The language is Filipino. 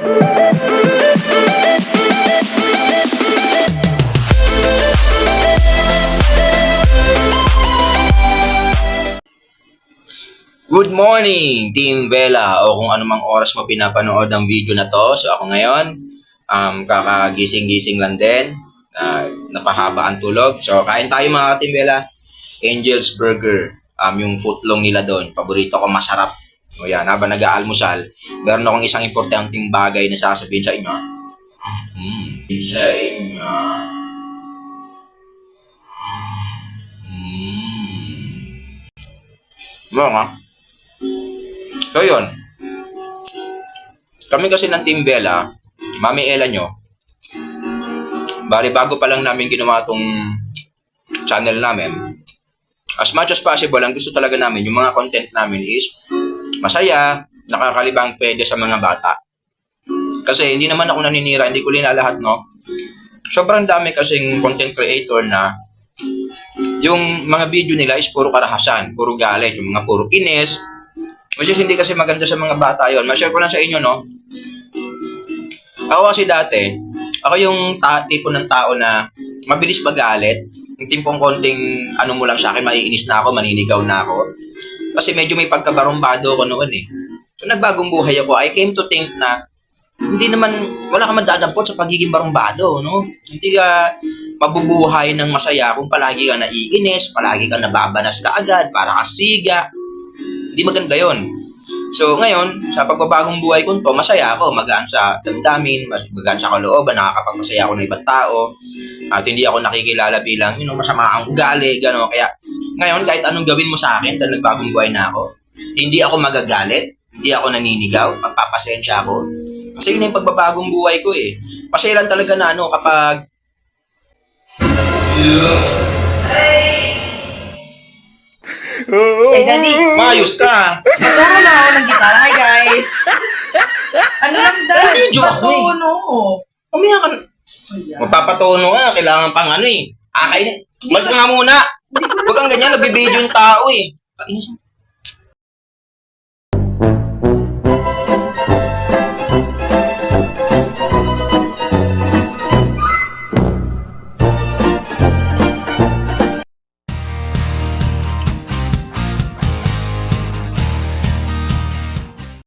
Good morning, Team Vela, o kung anumang oras mo pinapanood ang video na to. So ako ngayon, kakagising-gising lang din. Napahaba ang tulog. So kain tayo mga Team Vela. Angel's Burger. Yung footlong nila doon. Paborito ko, masarap. O yan, habang nag-aalmusal, meron akong isang importanteng bagay na sasabihin sa inyo. Sa inyo. Nga. So yun, kami kasi ng Team Vela, Mami Ella nyo, bali bago pa lang namin ginawa itong channel namin, as much as possible, ang gusto talaga namin, yung mga content namin is masaya, nakakalibang pwede sa mga bata. Kasi hindi naman ako naninira, hindi ko linalahat, no? Sobrang dami kasing content creator na yung mga video nila is puro karahasan, puro galit, yung mga puro inis, which is hindi kasi maganda sa mga bata yon. Ma-share ko lang sa inyo, no? Ako kasi dati, ako yung tipo ng tao na mabilis magalit. Yung tipong konting ano mo lang sa akin, maiinis na ako, maninigaw na ako. Kasi medyo may pagkabarumbado ako noon eh. So nagbagong buhay ako, I came to think na hindi naman, wala ka madadampot sa pagiging barumbado, no? Hindi ka mabubuhay ng masaya kung palagi ka naiinis, palagi ka nababanas ka agad, para ka siga. Hindi maganda yun. So ngayon, sa pagbabagong buhay ko to, masaya ako, magaan sa damdamin, magaan sa kalooban, nakakapagpasaya ako ng ibang tao, at hindi ako nakikilala bilang, masama ang ugali, gano'n. Kaya ngayon, kahit anong gawin mo sa akin, dahil nagbagong buhay na ako, hindi ako magagalit, hindi ako naninigaw, magpapasensya ako. Kasi yun yung pagbabagong buhay ko eh. Pasailan talaga na kapag Hey, Daddy. maayos ka. Maturo lang ako ng gitara. Hi, guys. Ano lang, Dad? Medyo ako eh. Patuno. Umiyak ka na. Magpapatono ka, kailangan pang ano eh. Malis ka nga muna. Huwag kang ganyan, nabibidyo yung tao eh.